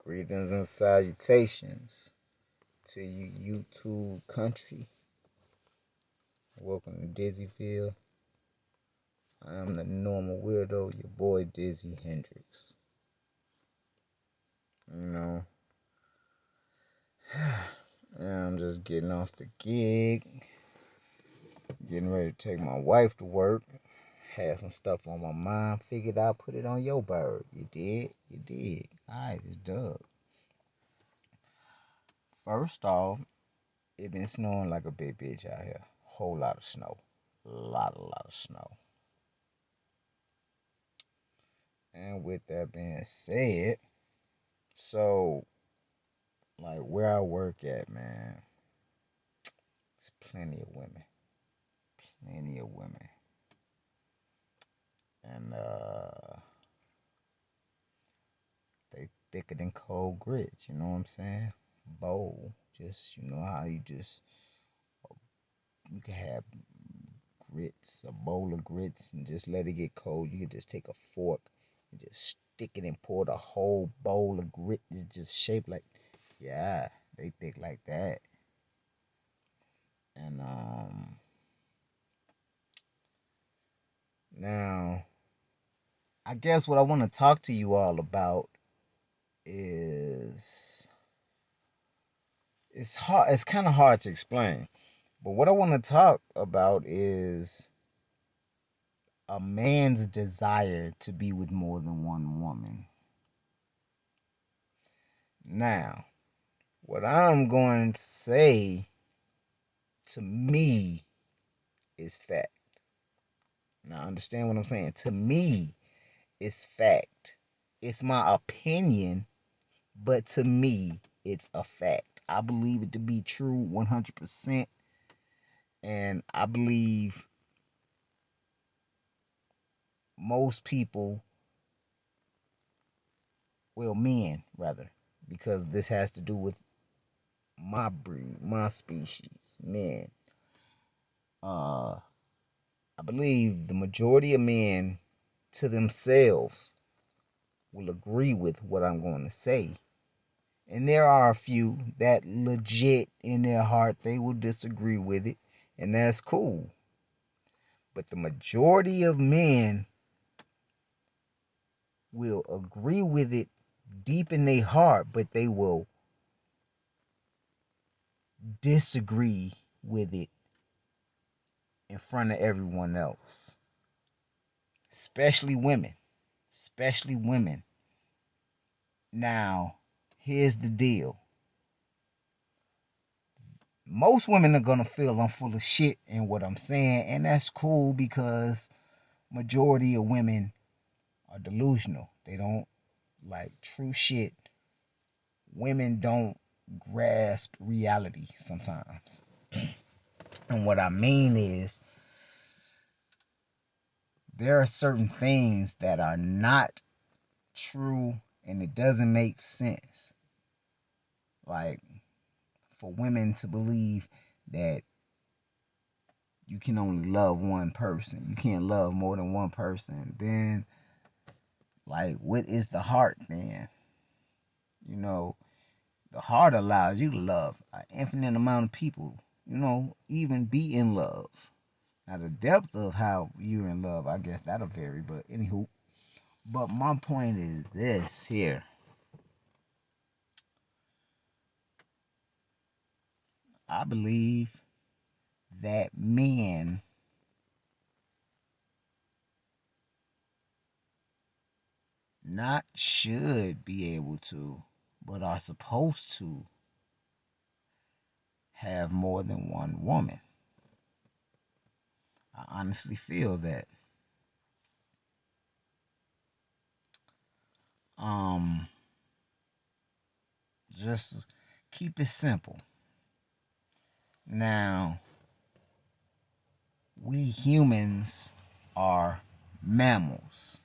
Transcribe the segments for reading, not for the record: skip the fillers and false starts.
Greetings and salutations to you, YouTube country. Welcome to Dizzyville. I am the normal weirdo, your boy Dizzy Hendrix. You know, I'm just getting off the gig, getting ready to take my wife to work. Had some stuff on my mind, figured I'd put it on your bird. You did? You did. Alright, it's dub. First off, it been snowing like a big bitch out here. Whole lot of snow. A lot of snow. And with that being said, so like where I work at, man, it's plenty of women. Plenty of women. And they thicker than cold grits, you know what I'm saying? Bowl. Just you know how you can have grits, a bowl of grits and just let it get cold. You can just take a fork and just stick it and pour the whole bowl of grit. It's just shaped like, yeah, they thick like that. And now I guess what I want to talk to you all about is it's hard. It's kind of hard to explain, but what I want to talk about is a man's desire to be with more than one woman. Now, what I'm going to say to me is fact. Now, understand what I'm saying. To me, it's fact. It's my opinion, but to me, it's a fact. I believe it to be true 100%. And I believe most people, well, men rather, because this has to do with my breed, my species, men. Uh, I believe the majority of men to themselves will agree with what I'm going to say. And there are a few that legit in their heart they will disagree with it, and that's cool. But the majority of men will agree with it deep in their heart, but they will disagree with it in front of everyone else. Especially women. Especially women. Now, here's the deal. Most women are gonna feel I'm full of shit in what I'm saying, and that's cool because majority of women are delusional. They don't like true shit. Women don't grasp reality sometimes. And what I mean is there are certain things that are not true and it doesn't make sense. Like for women to believe that you can only love one person, you can't love more than one person, then like what is the heart then? You know, the heart allows you to love an infinite amount of people, you know, even be in love. Now the depth of how you're in love, I guess that'll vary, but anywho. But my point is this here. I believe that men not should be able to, but are supposed to have more than one woman. I honestly feel that. Um, just keep it simple. Now, we humans are mammals.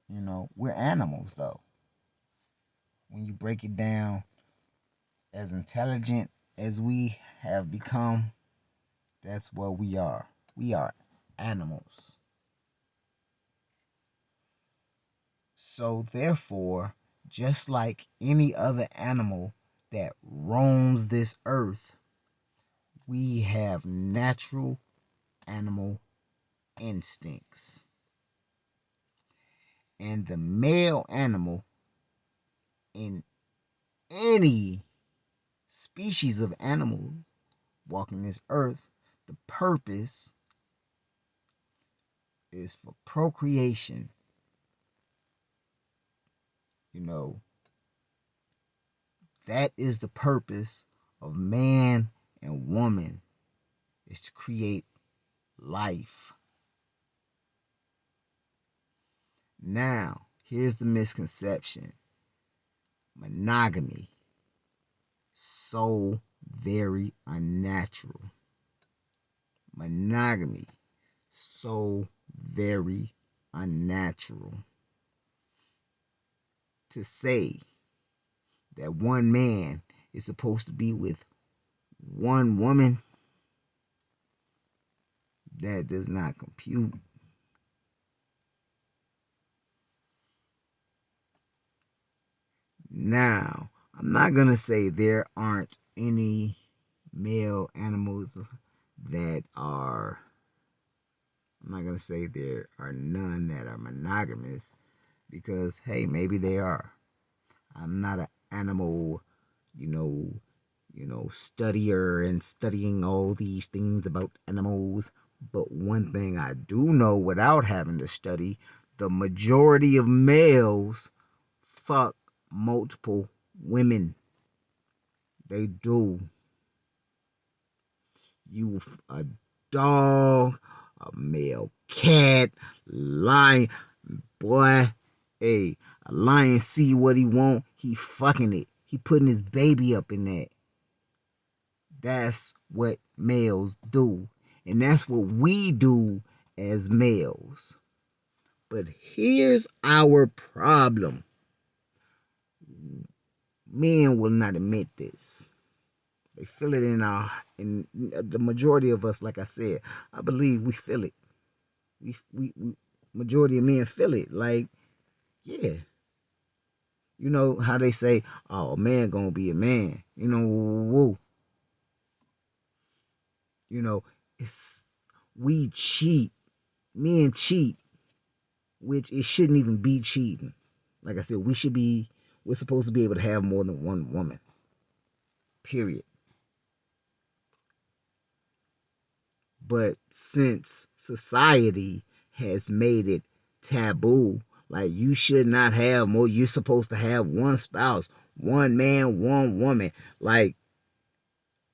You know, we're animals though. When you break it down, as intelligent as we have become, that's what we are. We are animals. So, therefore, just like any other animal that roams this earth, we have natural animal instincts. And the male animal in any species of animal walking this earth, the purpose is for procreation. You know, that is the purpose of man and woman, is to create life. Now, here's the misconception. Monogamy, so very unnatural. Monogamy, so very unnatural. To say that one man is supposed to be with one woman, that does not compute. Now, I'm not going to say there aren't any male animals that are, I'm not going to say there are none that are monogamous, because, hey, maybe they are. I'm not an animal, you know, studier and studying all these things about animals. But one thing I do know without having to study, the majority of males fuck multiple women. They do. You a dog, a male cat, lion, boy. Hey, a lion see what he want, he fucking it. He putting his baby up in that. That's what males do. And that's what we do as males. But here's our problem. Men will not admit this. They feel it in the majority of us, like I said. I believe we feel it. We majority of men feel it. Like, yeah. You know how they say, oh, a man gonna be a man. Woo. It's we cheat. Men cheat, which it shouldn't even be cheating. Like I said, we're supposed to be able to have more than one woman. Period. But since society has made it taboo, like you should not have more, you're supposed to have one spouse, one man, one woman. Like,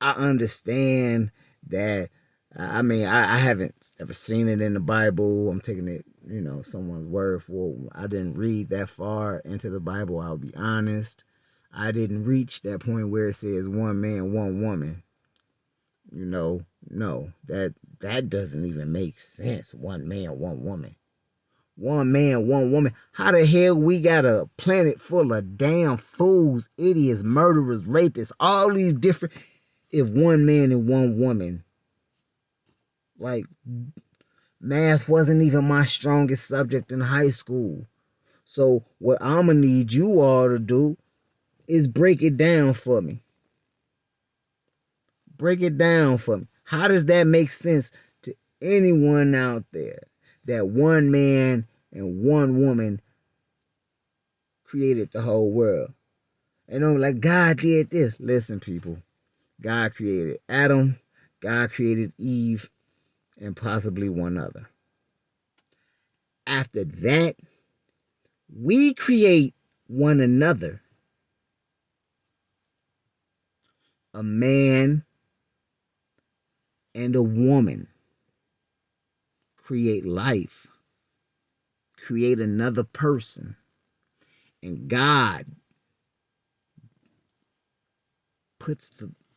I understand that. I mean, I haven't ever seen it in the Bible. I'm taking it, someone's word for it. I didn't read that far into the Bible, I'll be honest. I didn't reach that point where it says one man, one woman. No, that doesn't even make sense. One man, one woman. One man, one woman. How the hell we got a planet full of damn fools, idiots, murderers, rapists, all these different, if one man and one woman? Like, math wasn't even my strongest subject in high school. So what I'm gonna need you all to do is break it down for me. Break it down for me. How does that make sense to anyone out there, that one man and one woman created the whole world? And I'm like, God did this. Listen, people. God created Adam, God created Eve, and possibly one other. After that, we create one another. A man and a woman create life, create another person, and God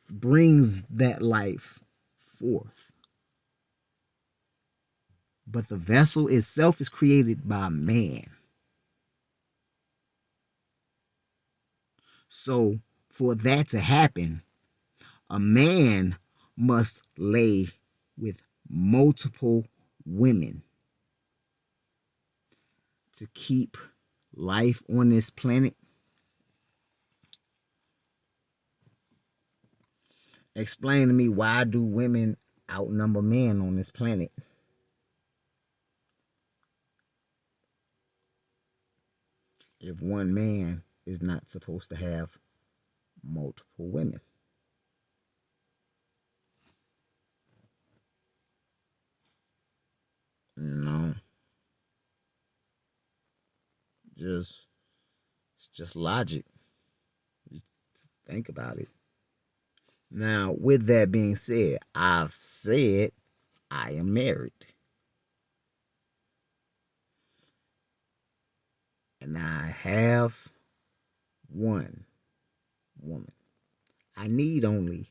brings that life forth. But the vessel itself is created by man. So for that to happen, a man must lay with multiple women to keep life on this planet. Explain to me, why do women outnumber men on this planet? If one man is not supposed to have multiple women. No, just it's just logic. Just think about it. Now, with that being said, I've said I am married. And I have one woman. I need only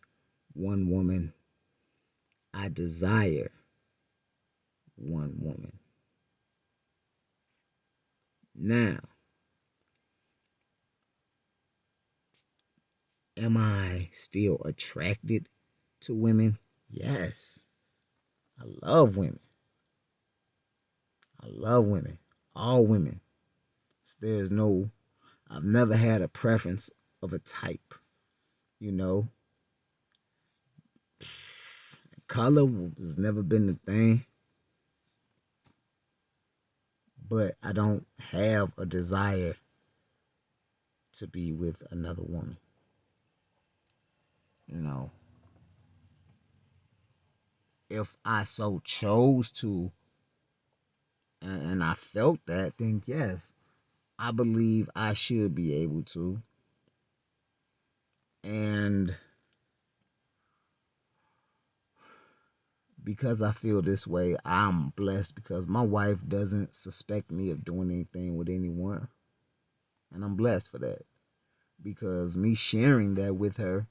one woman. I desire one woman. Now, am I still attracted to women? Yes. I love women. I love women. All women. There's no, I've never had a preference of a type. You know, color has never been the thing, but I don't have a desire to be with another woman. You know, if I so chose to, and I felt that, then yes, I believe I should be able to. And because I feel this way, I'm blessed because my wife doesn't suspect me of doing anything with anyone. And I'm blessed for that. Because me sharing that with her,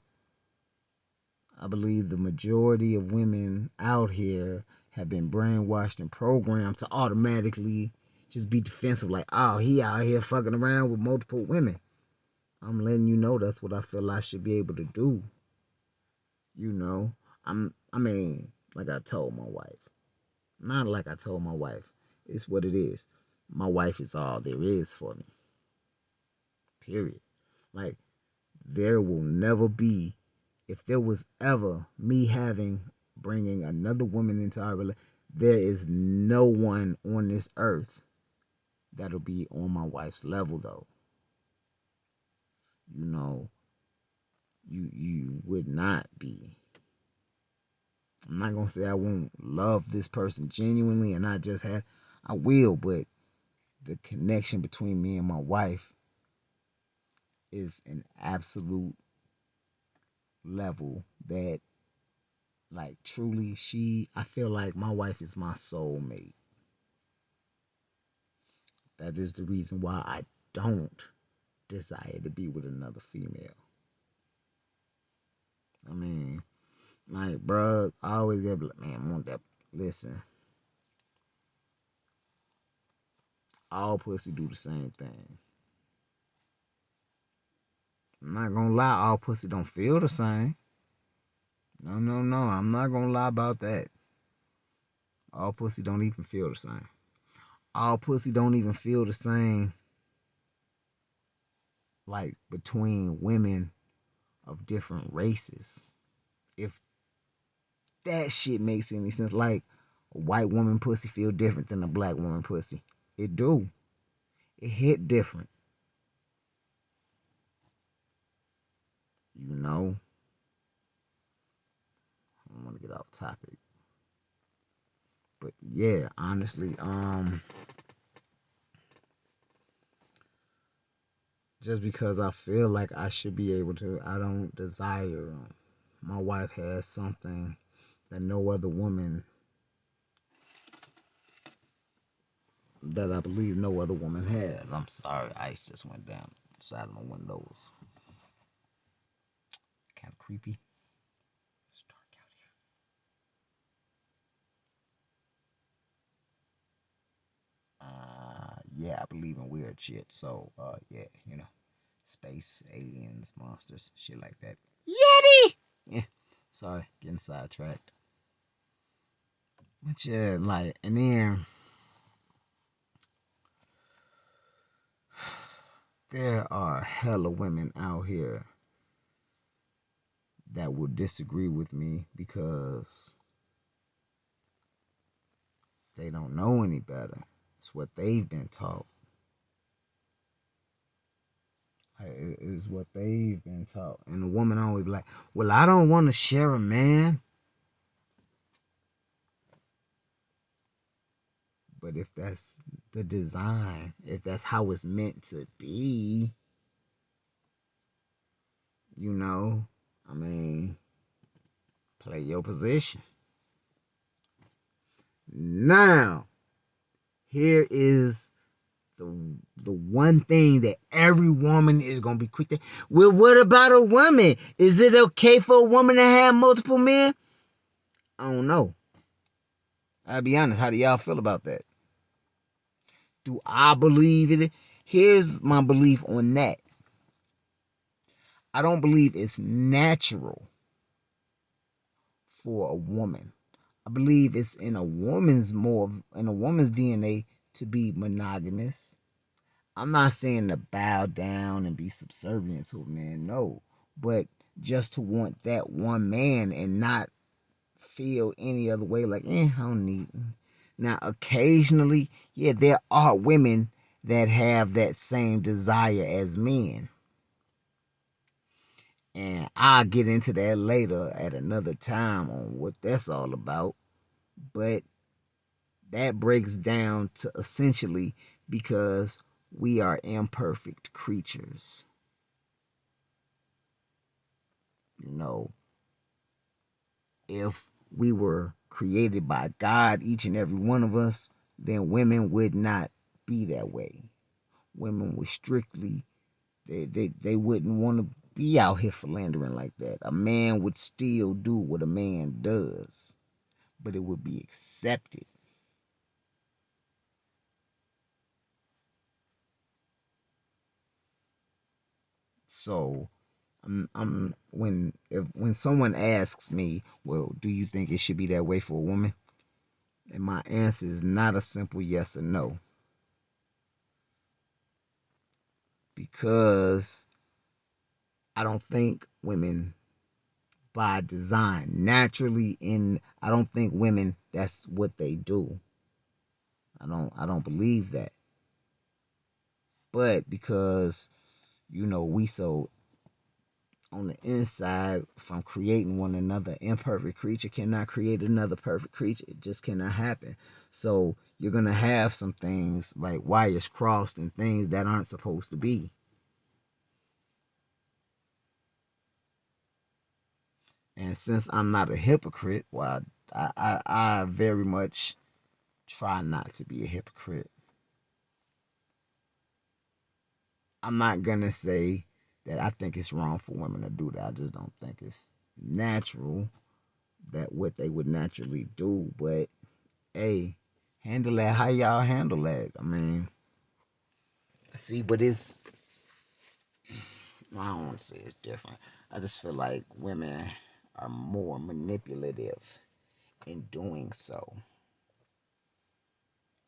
I believe the majority of women out here have been brainwashed and programmed to automatically just be defensive, like, oh, he out here fucking around with multiple women. I'm letting you know that's what I feel I should be able to do. You know, I mean, like I told my wife. Not like I told my wife. It's what it is. My wife is all there is for me. Period. Like, there will never be, if there was ever me bringing another woman into our relationship, there is no one on this earth that'll be on my wife's level, though. You know, you would not be. I'm not gonna say I won't love this person genuinely, and I will, but the connection between me and my wife is an absolute level that, like, truly, I feel like my wife is my soulmate. That is the reason why I don't desire to be with another female. I mean, like, bruh, I always get like, man, I want that. Listen, all pussy do the same thing. I'm not gonna lie, all pussy don't feel the same. No, no, no. I'm not gonna lie about that. All pussy don't even feel the same. All pussy don't even feel the same, like, between women of different races. If that shit makes any sense. Like, a white woman pussy feel different than a black woman pussy. It do. It hit different. You know? I don't want to get off topic. But yeah, honestly, just because I feel like I should be able to, I don't desire. My wife has something that no other woman, that I believe no other woman has. I'm sorry, ice just went down the side of my windows. Kind of creepy. It's dark out here. Yeah, I believe in weird shit. So, yeah, space, aliens, monsters, shit like that. Yeti! Yeah, sorry, getting sidetracked. But yeah, like, and then there are hella women out here that will disagree with me because they don't know any better. It's what they've been taught. It is what they've been taught. And the woman always be like, well, I don't want to share a man. But if that's the design, if that's how it's meant to be, you know, I mean, play your position. Now, here is the one thing that every woman is gonna be quick to. Well, what about a woman? Is it okay for a woman to have multiple men? I don't know. I'll be honest. How do y'all feel about that? Do I believe it? Here's my belief on that. I don't believe it's natural for a woman. I believe it's in a woman's DNA to be monogamous. I'm not saying to bow down and be subservient to a man, no, but just to want that one man and not feel any other way, like, I don't need him. Now, occasionally, yeah, there are women that have that same desire as men. And I'll get into that later at another time on what that's all about. But that breaks down to essentially because we are imperfect creatures. You know, if we were created by God, each and every one of us, then women would not be that way. Women would strictly, they wouldn't want to be out here philandering like that. A man would still do what a man does, but it would be accepted. So I'm when someone asks me, well, do you think it should be that way for a woman? And my answer is not a simple yes or no. Because I don't think women by design naturally in I don't think women that's what they do. I don't believe that. But because we so on the inside from creating one another. Imperfect creature cannot create another perfect creature. It just cannot happen. So you're going to have some things like wires crossed and things that aren't supposed to be. And since I'm not a hypocrite, well, I very much try not to be a hypocrite. I'm not going to say that I think it's wrong for women to do that. I just don't think it's natural that what they would naturally do. But hey, handle that how y'all handle that. I mean, see, but I don't want to say it's different. I just feel like women are more manipulative in doing so.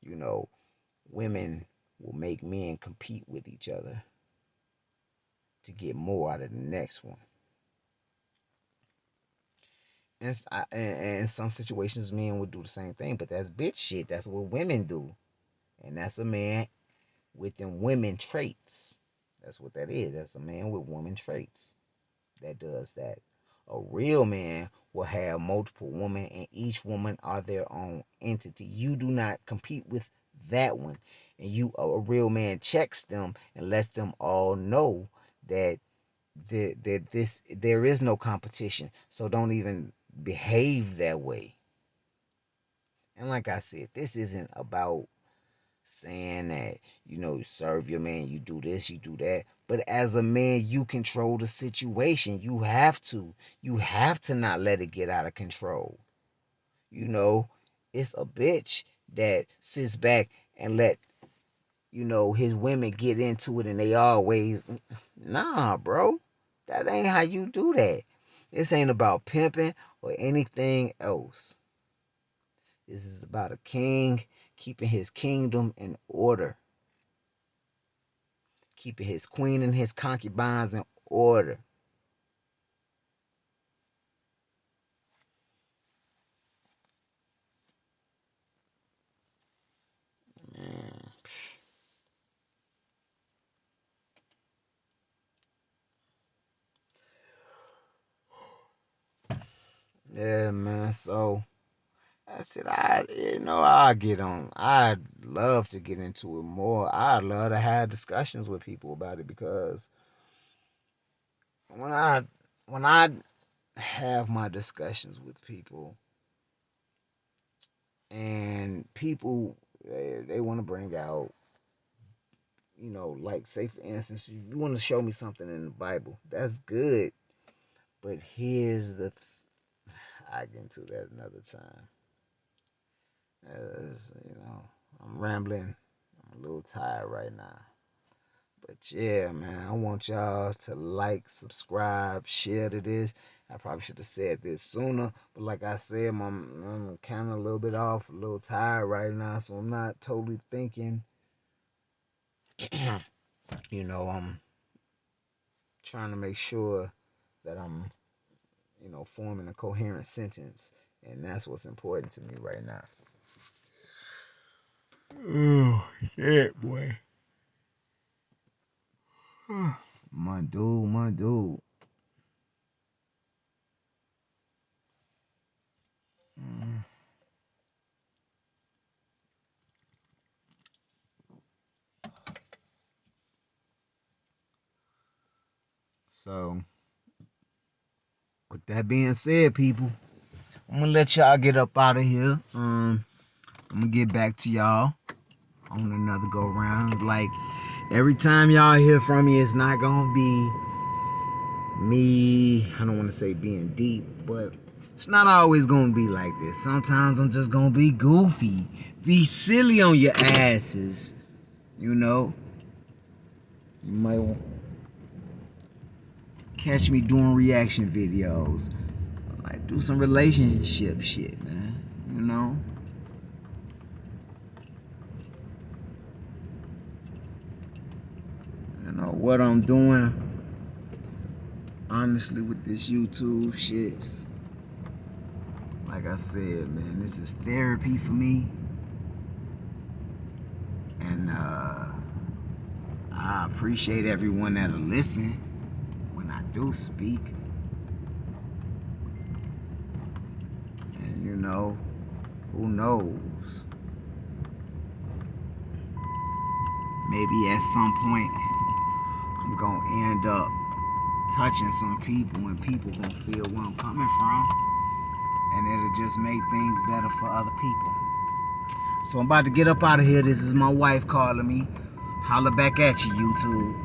You know, women will make men compete with each other to get more out of the next one. And in some situations, men would do the same thing, but that's bitch shit. That's what women do. And that's a man with them women traits. That's what that is. That's a man with woman traits that does that. A real man will have multiple women, and each woman are their own entity. You do not compete with that one, and a real man checks them and lets them all know that there is no competition. So don't even behave that way. And like I said, this isn't about saying that you serve your man, you do this, you do that, but as a man you control the situation. You have to not let it get out of control. It's a bitch that sits back and let his women get into it, and they always, nah, bro, that ain't how you do that. This ain't about pimping or anything else. This is about a king keeping his kingdom in order, keeping his queen and his concubines in order. Man. Yeah, man. So that's it. I get on. I'd love to get into it more. I'd love to have discussions with people about it because when I have my discussions with people and people they want to bring out, like say for instance, you want to show me something in the Bible. That's good, but here's I get into that another time. I'm rambling. I'm a little tired right now. But yeah, man, I want y'all to like, subscribe, share to this. I probably should have said this sooner, but like I said, I'm kind of a little bit off, a little tired right now, so I'm not totally thinking. I'm trying to make sure that I'm, forming a coherent sentence, and that's what's important to me right now. Oh, shit, boy. My dude. Mm. So, with that being said, people, I'm gonna let y'all get up out of here. I'm gonna get back to y'all on another go round. Like every time y'all hear from me, it's not gonna be me. I don't want to say being deep, but it's not always gonna be like this. Sometimes I'm just gonna be goofy, be silly on your asses. You might catch me doing reaction videos. Like do some relationship shit, man. What I'm doing, honestly, with this YouTube shit. Like I said, man, this is therapy for me. And I appreciate everyone that'll listen when I do speak. And who knows? Maybe at some point I'm gonna end up touching some people and people gonna feel where I'm coming from. And it'll just make things better for other people. So I'm about to get up out of here. This is my wife calling me. Holla back at you, YouTube.